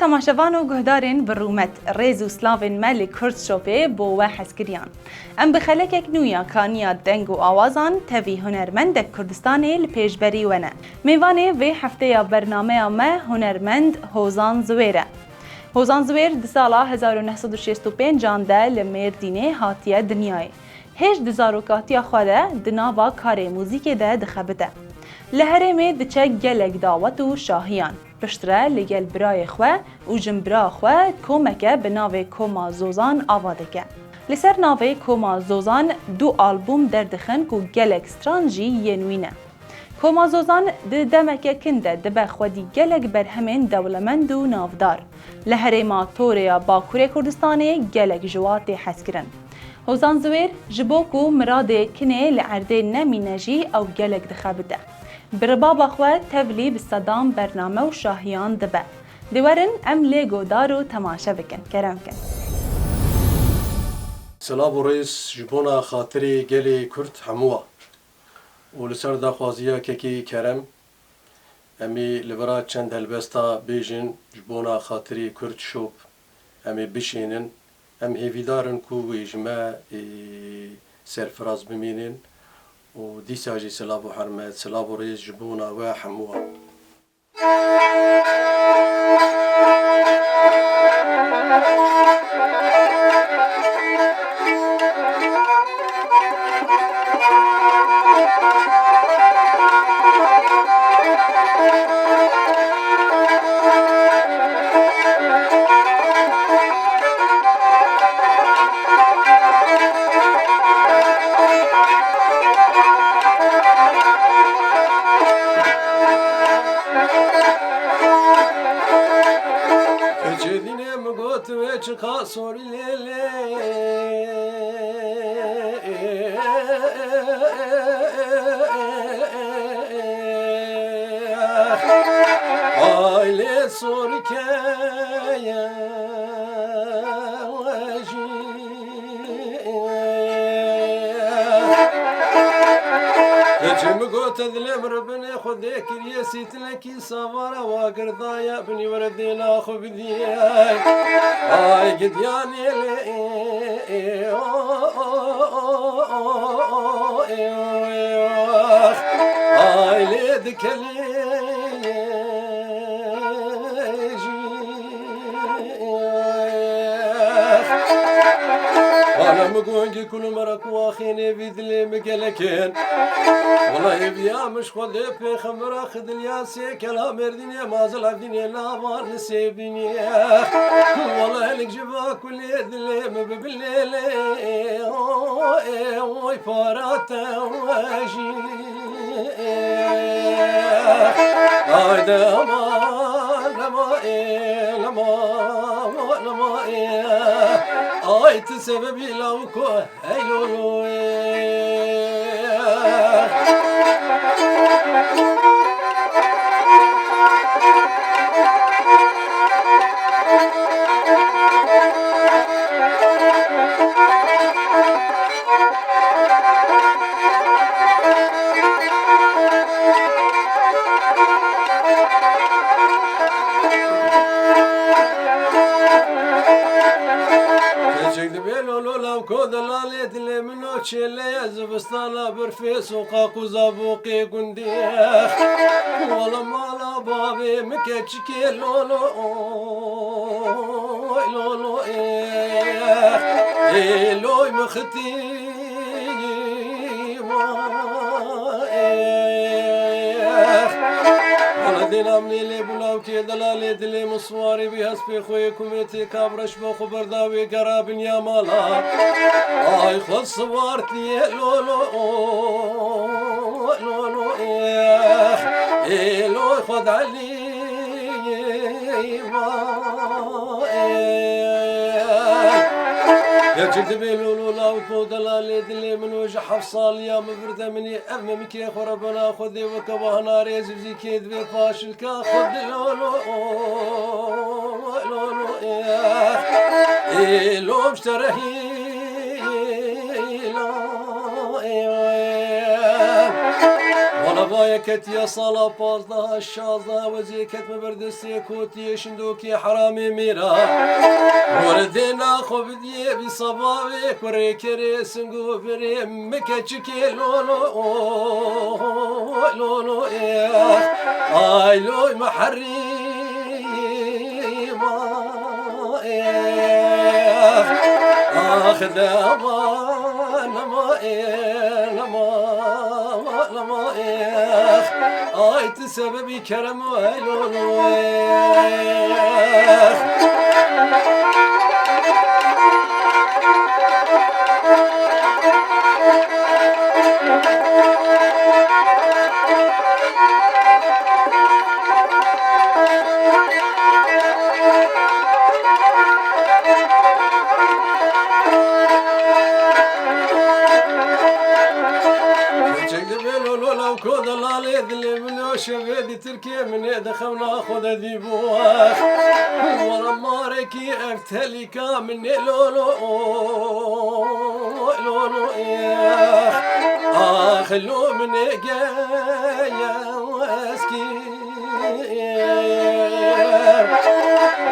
تماشاوان و گهدارین برومت ریز و سلاوین ملی کرد شوپه بو و حسکریان. ام بخلکک نویا کانیا دنگ و آوازان تاوی هنرمند کردستانی لپیشبری ونه. میوانه وی هفته یا برنامه ما هنرمند هوزان زویره. هوزان زویر د سالا 1965 ده لمردینه هاتیه دنیای. هیچ دزاروکاتی خواده دناوا کار موزیک ده دخبته. لهرمه دچه گلگ دعوت و شاهیان. پشتره لگل برای خواه و جنبرا خواه کومکه به ناو کوما زوزان آواده که. لسر ناو کوما زوزان دو آلبوم دردخن که گلگ سترانجی ینوینه. کوما زوزان دمکه کنده دبه خودی گلگ بر همین دولمند و نافدار. لهرما توریا باکوری کردستانی گلگ جوات حسکرن. هوزان زویر جبوکو مراده کنه لعرده نمینجی او گلگ دخبده. بربابا خواه تولی بصدام برنامه و شاهیان دبه. دیورن ام لیگو دارو تماشا بکن. کرم کن. سلام و رئیس جبونا خاطری گلی کرد هموه. و لسر دا خوازیه که کرم. امی لبرا چند هلبستا بیجن جبونا خاطری کرد شوب. امی بشینن. ام هیویدارن کو اجماع سرفراز بمینن. و دیساجی سلام و حرمت سلام و رئیس جبونا و حموه. Çıka sorilele aile sorkeye Geçimi gotedlem Rabbine Xude kiriye sitleki savara wa girdaya bini vردina khubdiyay ay gidyan ele aile dikeli أنا مقونجي كل مرة واخيني بيدلي مقلكين والله يبيا مش خذ في خمرة خذ الياسي كلام الدنيا ما زال الدنيا لا ما نسيبني والله لك جبا كل يدلي بالليل وي فارات واجي هيدا ما Ay te sebebi lauko hello شلي زبستانا برفي سوقاق وزابوقي قنديخ والله مالا بابي مكتشكي لولو لولو لوي مختي دينا مني لي بلاوكي دلالي دلي مصواري بيهس في خوي كوميتي كابرش بخو برداوي قرابن يا مالا اي خذ صوارتي لولو لولو لو خذ علي يا جد بيلولو لاو دلالي دلي من وجه حفصال يا مبرده مني امامك يا خو ربنا خذي وكبهنا ريز بزيكيد بفاشل كاخذ لولو لولو لو اشترهي وای کتی سالا 15 16 وزی کت مبردستی کوتی شندوکی حرامی میرا وردنا خوب دیه بی صباوی کره کره سنگو بری مکه چکی لولو لولو آی لوی محریم آخ دامان لما لما آی تسببی کرم و لولو كود الله ليذلي منو شفيدي تركي من دخلنا خذ ذي بواخ ورا ماركي افتلي كامل لولو لولو اخ لو من جايا واسكي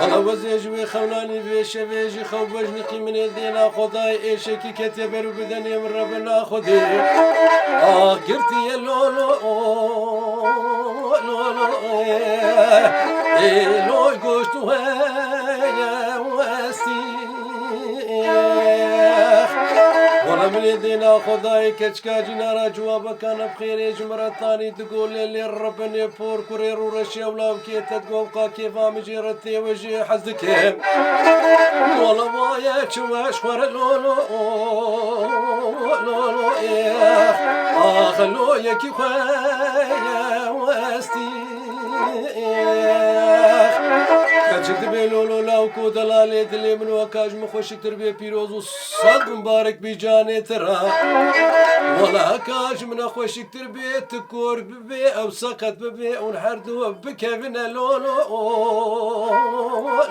الله وزيجوي خوناني بشفيجي خوبجني من الدين خداي ايشكي كتبر بدني من ربنا خدي قرتي يا لولو لولو لو قشت ويا واسي ولا من يدينا خداي كشكا جنارا جوابك انا بخير جمرة ثاني تقول لي الرب نفور كورير ورشي ولا كي تتقوقا كيف مجيرتي وجي حزك ولا ما يكشواش ور لولو لولو خلو يكي خويا واستي كجد بلولو لو كود لالي دلي من وكاج مخوش تربي بيروز وصد مبارك بجاني ترى ولا كاج من خوش تربي تكور ببي او سقط ببي ونحردو بكيفنا لولو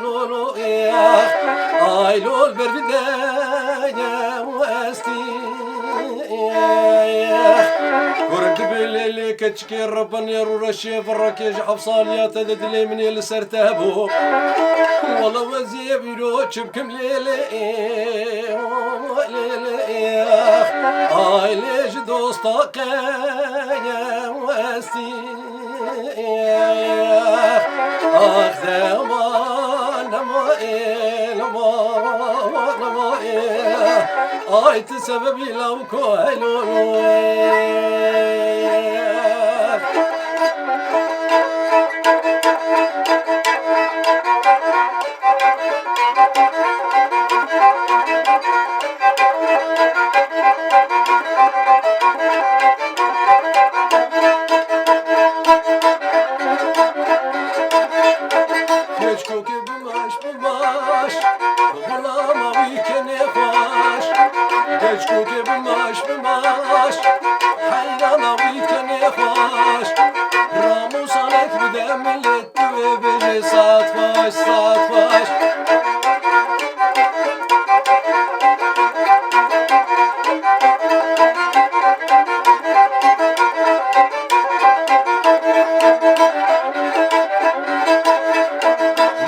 لولو اي لول برفدايا واستي ورد بالليل كتشكي ربنا رشي فركيج حفصاليات تدلي من السرتابو والله وزي بيروتش بكم ليلي ليلي اي ليش دوستك يا واسي اخ زمان لما اي تسببي لو كويلو كوكي بماش حيرانا ويكني خواش رامو صالك بدم اللي بيجي صاد فاش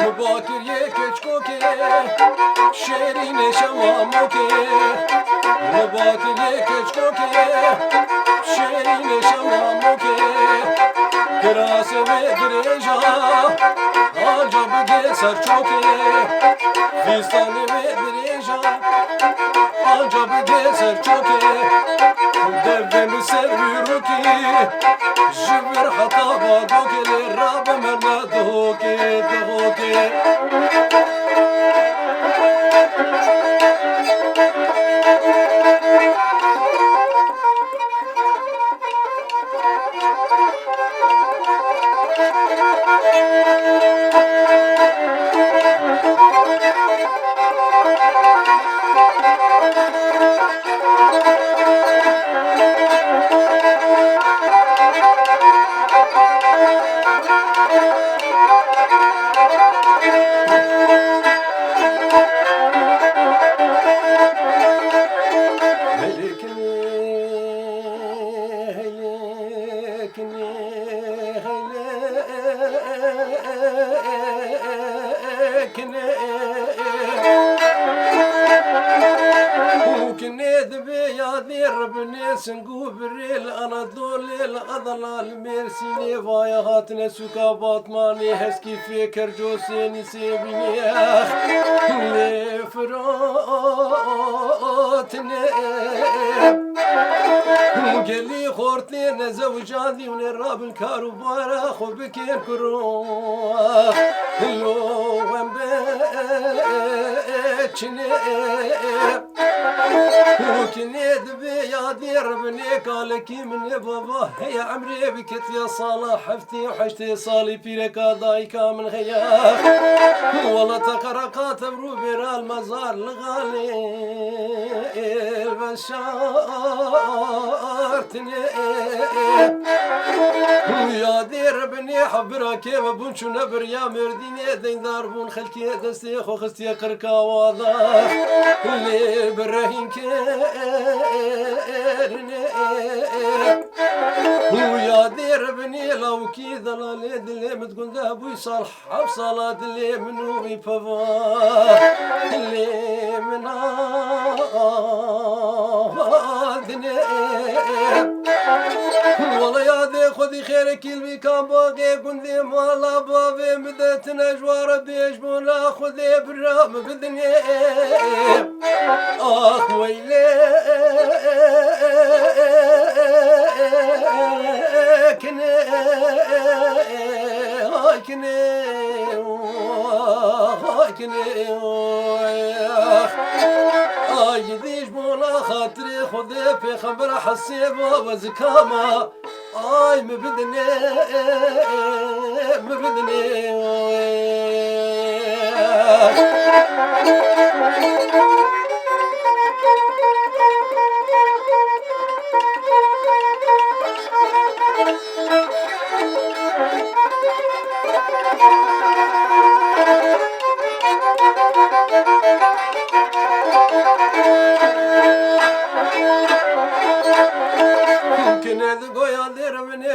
مباكر يكش كوكي شيرين شواموكي مباكر يكش كوكي شيرين شواموكي كراس ودريجا عجب جسر چوكي فيستان ودريجا عجب جسر چوكي دبن سروكي جبر حطابا دوكي للراب مرنا دوكي هلكني وكني دبي يا دير بني سنقو بريل انا دولي الاضلال ميرسيني فايا هاتنا سوكا باطماني هسكي فكر جوسيني سيبيني لي فراتني قالي خورتني نزوجاني ونراب الكارو بارا خو بكير كروح لو ومبتشني وكني دبي يا دير بني قالكي من بابا هي عمري بكت يا صالح حفتي وحشتي صالي بيركا ضايكا من غياخ والله تقرقات بروبير المزار الغالي البشارتني يا دير بني حبرا كيف بنشو نبر يا مرديني دين داربون خلكي دستي خو خستي قركا واضح اللي برهين كيرني ويا دير بني لو كي ضلالي اللي متقول ذهب ويصالح صلاة اللي منو بيبابا اللي من هادني والله يا ذي خذي خيرك اللي كان باقي كنذي مالا بابي مدت نجوار بيجبونا خذي برام بدني اخ ويلي كني هاي كني هاي كني يديش مولا خاطري خذي في خبر حسيبه وزكامه مبدني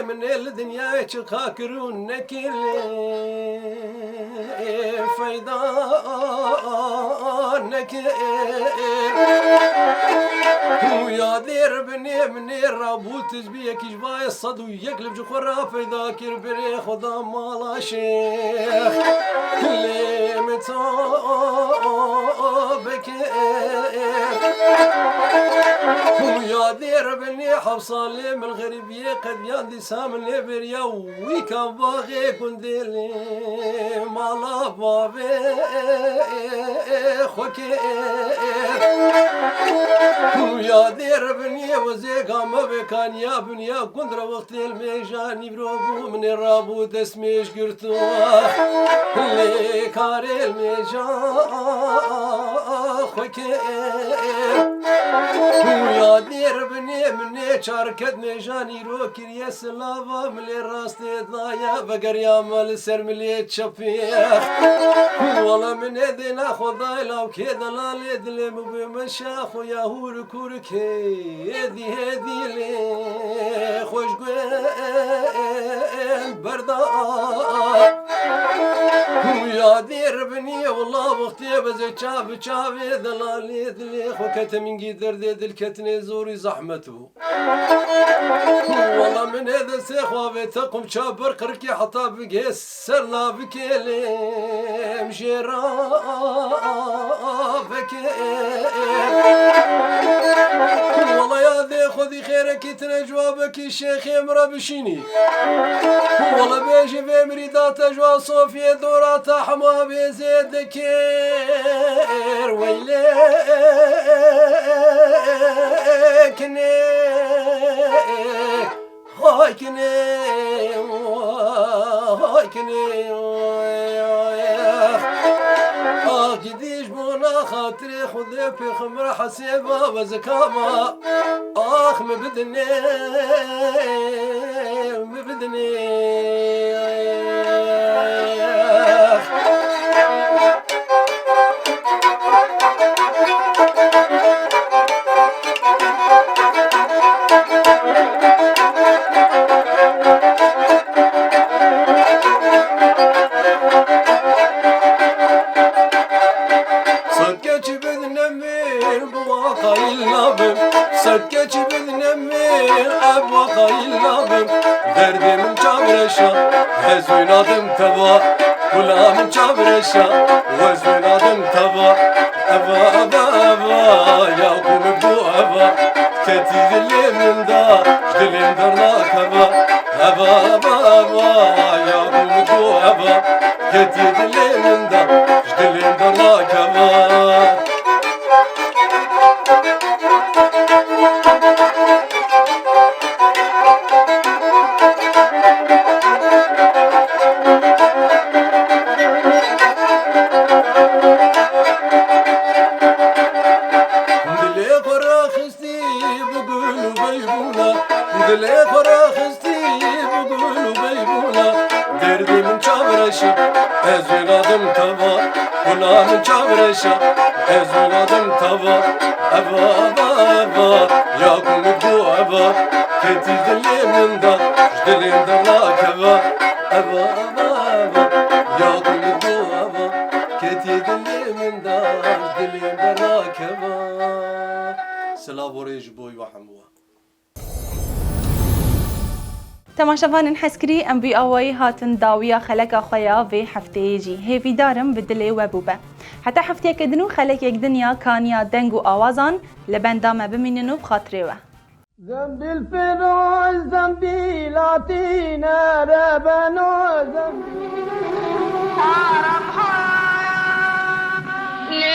من الدنيا تخاكرون نكل فايدة نكل ويا دير بني من الرابوت تزبيك جباي الصد ويقلب جخرا فايدة كربري خدا مالا شيخ اللي متابك ويا دير بني حبصالي من الغربية قد ياندي سام الليبريا ويكان باغي كنديلي مالا بابي خوكي ويا دير بني وزيقا ما بكان يا بنيا كندر وقت الميجان يبروبو من الرابو تسميش قرتوه اللي كاري الميجان خوكي ويا دير بني مني شاركت ميجاني روكي يا سلافا ملي راستي ضايا بقريا مال سر ملي تشفيخ والله من يدينا خضاي لو كذا لا ليد لي بمشاخ ويا هور كورك هذي لي خوش قوين بردا ويا دير بني والله وقتي بزي شافي ذلالي ذلي خوكت من قدر ذي الكتني زوري زحمته والله من هذا سيخوا بيتقم شابر قركي حتى بقي السرنا بكيلي مشيرا والله يا ذي خذي خيرك تنجوابك الشيخ يمرا بشيني والله بيجي في مريدات اجوا صوفيا دورات حما بيزيد كير ويليكني هايكني قديش بونا خاطري خذي في خمر حسيبه وزكامه مبدني vakayil nabim Set geçi bilnemi ev vakayil nabim Derdimin çavreşa Hez oynadım tava Kulağımın çavreşa Hez oynadım tava Eva eva eva Yakum'u bu eva Keti diliminde Dilim darnak eva Eva eva eva Yakum'u bu eva Keti diliminde Dilim darnak eva Dile farahisti bugün beybuna Derdimin çavreşi Ez oynadım tava Kulağımın çavreşi Ez oynadım tava Eva eva eva Yakum'u bu eva Keti diliminde Dilimde nakeva Eva eva eva Yakum'u bu eva Keti diliminde Dilimde nakeva Selav orej boy ve hamua تماشاوان حسکری ام بی آوایی هاتن داویا خلق خویا و هفته جی هیوی دارم بدلی و بوبه حتی هفته کدنو خلق یک دنیا کانیا دنگ و آوازان لبندام بمیننو بخاطره و زنبیل فراز زنبیلاتین ربنو زنبیل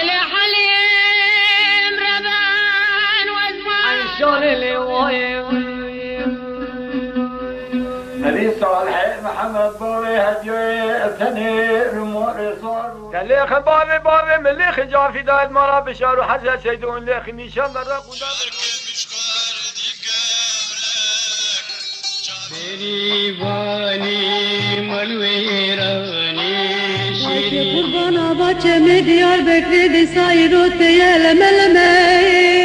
للحليم ربان وزمان عشان اللي هذه صالح محمد بابي هديوي الثاني رمور صار كلي خبابي بابي من اللي خجا في دايد مرا بشار وحزة سيدون اللي خميشان برق ودابر بيريباني ملويراني شيري قربانا بچه مديار بكري دي سايروت يا لملمي